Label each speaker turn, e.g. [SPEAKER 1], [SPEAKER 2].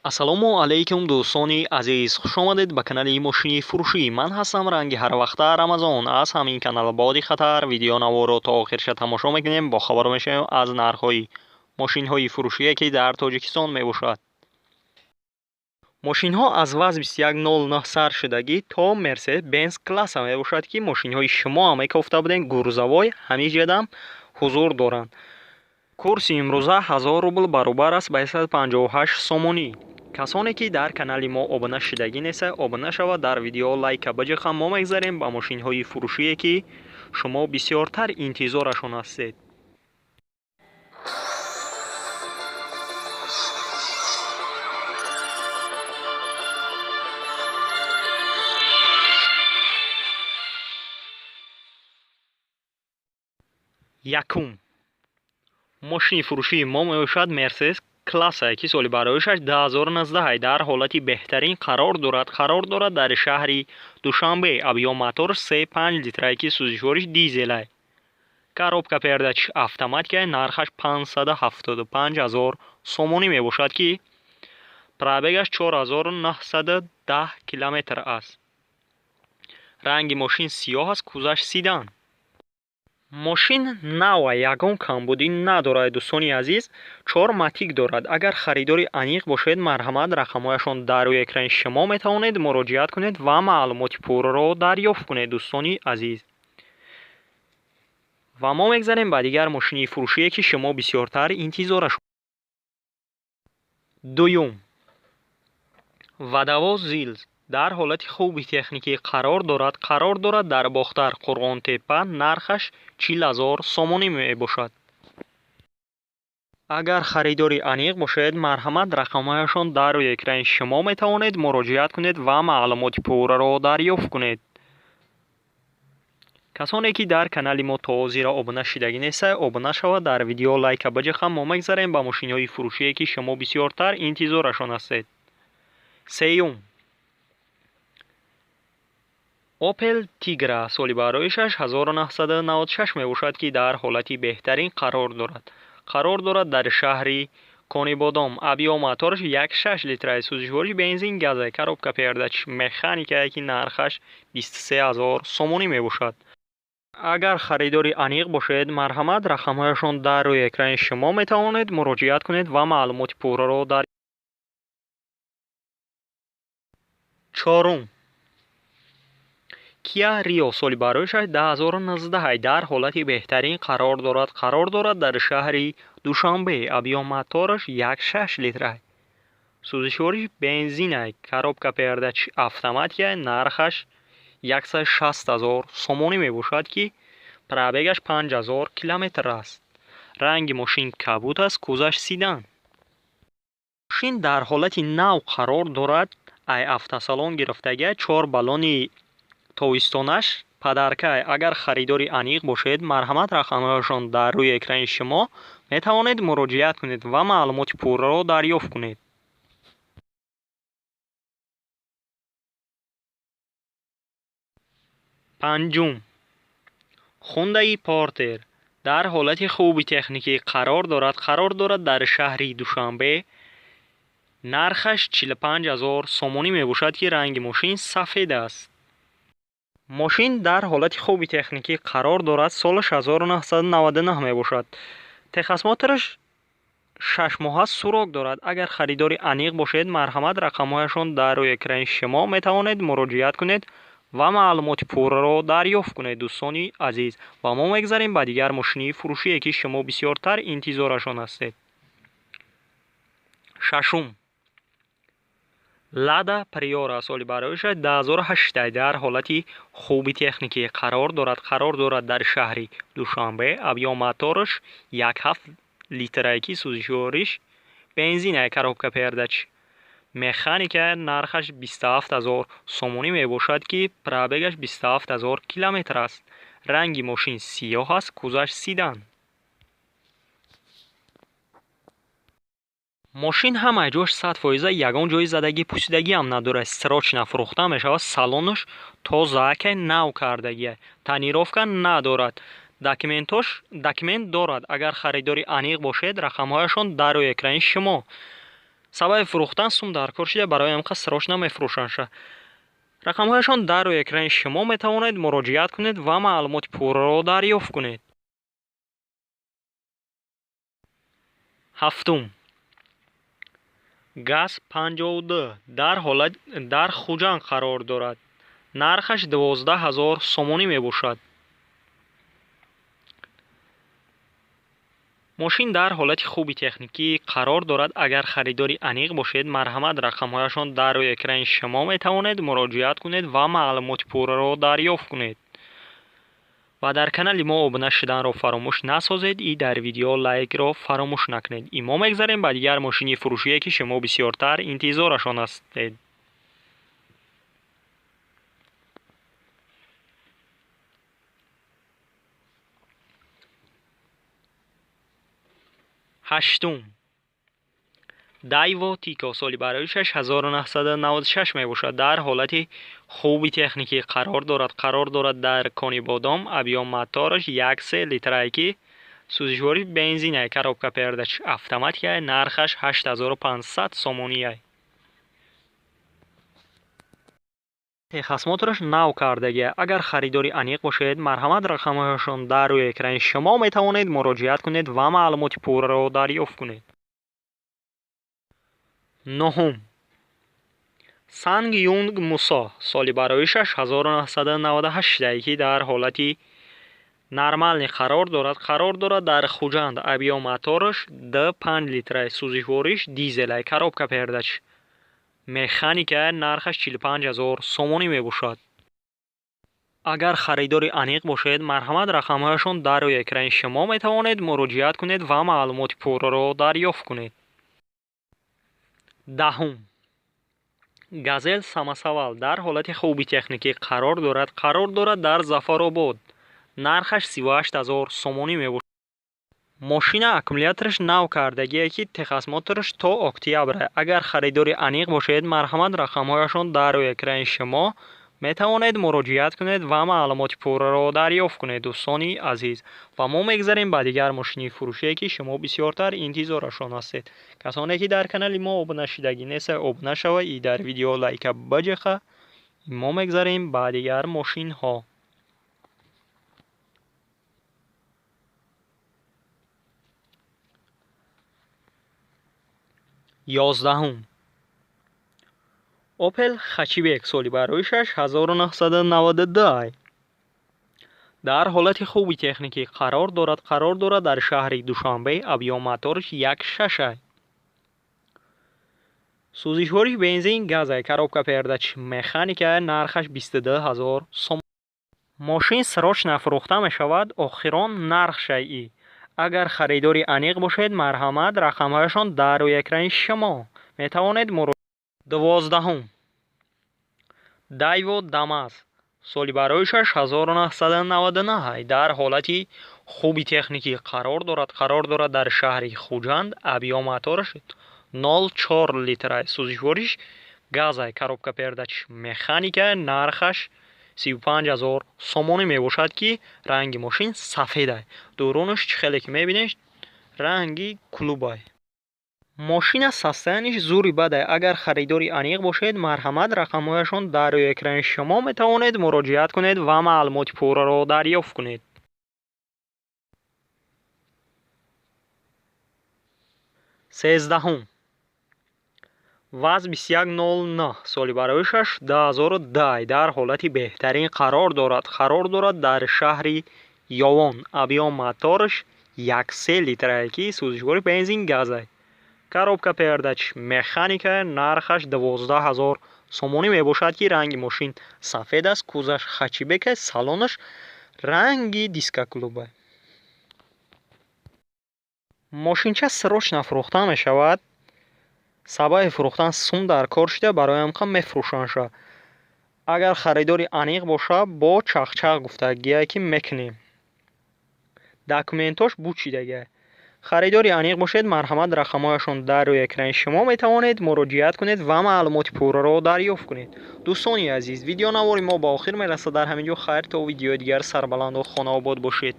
[SPEAKER 1] ассалому алайкум дӯстони азиз, хуш омадед ба канали мошини фурӯшӣ. Ман ҳастам ранги ҳарвақта Рамазон. Аз ҳамин канал Боди Хатар видеонаворо то охирша тамошо мекунем, бохабар мешавем аз нархҳои мошинҳои фурӯшие ки дар Тоҷикистон мебошад. мошинҳо аз ВАЗ 2109 сар шудагӣ то Mercedes-Benz класса мебошад ки мошинҳои шумо ҳам гуфта будем гурзавой ҳамиҷедам ҳузур доранд. курси имрӯза 1000 рубл баробар аст ба 158 сомонӣ. касоне ки дар канали мо обуна шудагӣ неста, обуна шавад, дар видео лайка баҷиқа. мо мегзарем ба мошинҳои фурӯшие ки шумо бисёртар интизорашон ҳастед. якум мошини фурӯшии мо мебошад Mercedes класса ки соли бароишаш 2019 дар ҳолати беҳтарин қарор дорад дар шаҳри Душанбе. авиомотор 3.5 литра ки сӯзишвориш дизелай. коробка передач автоматика, нархаш 575 000 сомонӣ мебошад ки пробегаш 4910 километр аст. ранги мошин сиёҳ аст, кузаш седан. мошин нава ягон камбудӣ надорад дӯстони азиз, 4 матик дорад. агар харидори аниқ бошед, марҳамат, рақамҳояшон дар рӯи экрани шумо метавонед муроҷиат кунед ва маълумоти пурраро дарёфт кунед дӯстони азиз. ва мо мегзарем ба дигар мошини фурӯшие ки шумо бисёртар интизорашон. дуюм вадаво зилз дар ҳолати хуби техникӣ қарор дорад дар бохтар Қурғонтепа. нархаш 40 000 сомонӣ мебошад. агар харидори аниқ бошед, марҳамат, рақамҳояшон дар рӯи экрани шумо метавонед муроҷиат кунед ва маълумоти пурраро дарёфт кунед. касоне ки дар канали мо то ҳозира обуна шудагӣ неста, обуна шавад, дар видео лайка баҷиқа. мо мегзарем ба мошинҳои фурӯшие ки шумо бисёртар интизорашон ҳастед. сеюм Opel Tigra соли бароишаш 1996 мебошад ки дар ҳолати беҳтарин қарор дорад дар шаҳри Конибодом. авиомоторш 1.6 литра сӯзишвориш бензин газа, коробка передач механика ки нархаш 23 000 сомонӣ мебошад. агар харидори аниқ бошед, марҳамат, рақамҳояшон дар рӯи экрани шумо метавонед муроҷиат кунед ва маълумоти пурраро дар. чорум Kia Rio соли бароишаш 2019 дар ҳолати беҳтарин қарор дорад дар шаҳри Душанбе. авиомотораш 1.6 литра сӯзишвориш бензинай, коробка передач автоматика, нархаш 160 000 сомонӣ мебошад ки пробегаш 5000 километр аст. ранги мошин кабуд аст, кузаш седан. мошин дар ҳолати нав қарор дорад. ай автосалон гирифтага 4 баллони тобистонаш падарка. агар харидори аниқ бошед, марҳамат, рақамҳояшон дар рӯи экрани шумо метавонед муроҷиат кунед ва маълумоти пурраро дарёфт кунед. панҷум Hyundai Porter дар ҳолати хуби техникӣ қарор дорад дар шаҳри Душанбе. нархаш 45 000 сомонӣ мебошад ки ранги мошин сафед аст. мошин дар ҳолати хуби техникӣ қарор дорад. солаш 1999 мебошад. техосмотраш 6 моҳа сурок дорад. агар харидори аниқ бошед, марҳамат, рақамҳояшон дар рӯи экрани шумо метавонед муроҷиат кунед ва маълумоти пурраро дарёфт кунед дӯстони азиз. ва мо мегзарем ба дигар мошини фурӯшие ки шумо бисёртар интизорашон ҳастед. шашум Lada Priora соли бароишаш 2018 дар ҳолати хуби техникӣ қарор дорад дар шаҳри Душанбе. авиомоторш 1.7 литра ки сӯзишвориш бензинай, коробка передач механика, нархаш 27 000 сомонӣ мебошад ки пробегаш 27 000 километр аст. ранги мошин сиёҳ аст, кузаш седан. мошин ҳамаи ҷош 100%, ягон ҷои задагӣ пусидагиам надорад. стироч нафурӯхта мешавад. салонаш тозаакай нав кардагия. тонировка надорад. документ дорад. агар харидори аниқ бошед, рақамҳояшон дар рӯи экрани шумо сабаби фурӯхтан сум дар кор шуда барои ҳамқа срочно мефурӯшанд. рақамҳояшон дар рӯи экрани шумо метавонед муроҷиат кунед ва маълумоти пурраро дарёфт кунед. ҳафтум, газ 52 дар хуҷанд қарор дорад. нархаш 12000 сомонӣ мебошад. мошин дар ҳолати хуби техникӣ қарор дорад. агар харидори аниқ бошед, марҳамат, рақамҳояшон дар рӯи экрани шумо метавонед муроҷиат кунед ва маълумоти пурраро дарёфт кунед. ва дар канали мо обуна шуданро фаромӯш насозед. и дар видео лайкро фаромӯш накунед. и мо мегзарем ба дигар мошини фурӯшие ки шумо бисёртар интизорашон ҳастед. ҳаштум, дайво тико. соли бароишаш 1996 мебошад. дар ҳолати хуби техникӣ қарор дорад. дар кони бодом, объём мотораш 1 литраки, сӯзишвори бензинай, коробка передач автоматикай, нархаш 8500 сомонияй. техосмотраш нав кардагия. агар харидори аниқ бошед, марҳамат, рақамҳояшон дар рӯи экрани шумо метавонед муроҷиат кунед ва маълумоти пурраро дарёфт кунед. нӯҳум, Сангюнг Мусо. соли бароишаш 1998 ки дар ҳолати нормалӣ қарор дорад. дар хуҷанд, объём мотораш 5 литрай, сӯзишвориш дизелай, коробка передач механика, нархаш 45000 сомонӣ мебошад. агар харидори аниқ бошед, марҳамат, рақамҳояшон дар рӯи экрани шумо метавонед муроҷиат кунед ва маълумоти пурраро дарёфт кунед. даҳум, газел самосвал. дар ҳолати хуби техникӣ қарор дорад. дар зафаробод, нархаш 38000 сомонӣ мебошад. мошина аккумулятораш нав кардагие ки техосмотраш то октябр. агар харидори аниқ бошед, марҳамат, рақамҳояшон дар рӯи экрани шумо метавонед муроҷиат кунед ва маълумоти пурраро дарёфт кунед. дӯстони азиз, ва мо мегзарем ба дигар мошини фурӯшие ки шумо бисёртар интизорашон ҳастед. касоне ки дар канали мо обуна шудагӣ неста, обуна шава и дар видео лайка баҷаха. мо мегзарем ба дигар мошинҳо. ёздаҳум, опел хачибек. соли бароишаш 1992. дар ҳолати хуби техникӣ қарор дорад. дар шаҳри душанбе, объём мотораш 1.6, сӯзишвори бензин газай, коробка передач механика, нархаш 22000 сом. мошин срочно фурӯхта мешавад. охирон нархшай. агар харидори аниқ бошед, марҳамат, рақамҳояшон дар рӯи экрани шумо метавонед дувоздаҳум, дайво дамаз. соли бароишаш 1999. дар ҳолати хуби техникӣ қарор дорад. дар шаҳри хуҷанд, объём мотораш 0.4 литрай, сӯзишвориш газай, коробка передач механика, нархаш 35000 сомонӣ мебошад ки ранги мошин сафедай. дурунаш хеле ки мебинед ранги клубай. мошина состояниш зури бадай. агар харидори аниқ бошед, марҳамат, рақамҳояшон дар рӯи экрани шумо метавонед муроҷиат кунед ва маълумоти пурраро дарёфт кунед. сездаҳум, ВАЗ 2109. соли бароишаш 2010. дар ҳолати беҳтарин қарор дорад. дар шаҳри ёвон, объём мотораш 1 литрай ки сӯзишвори бензин газай, коробка передач механика, нархаш 12000 сомонӣ мебошад ки ранги мошин сафед аст. кузаш хачибек аст, салонаш ранги дискоклубай. мошинча срочно фурӯхта мешавад. сабаби фурӯхтан сум дар кор шуда барои ҳамқа мефурӯшанд. агар харидори аниқ боша, бо чахчах гуфтагия ки мекунем. документош бучидагия. харидори аниқ бошед, марҳамат, рақамҳояшон дар рӯи экрани шумо метавонед муроҷиат кунед ва маълумоти пурраро дарёфт кунед. дӯстони азиз, видеонавори мо ба охир мерасад. дар ҳамин ҷо хайр, то видеои дигар. Сарбаланду хонаобод бошед.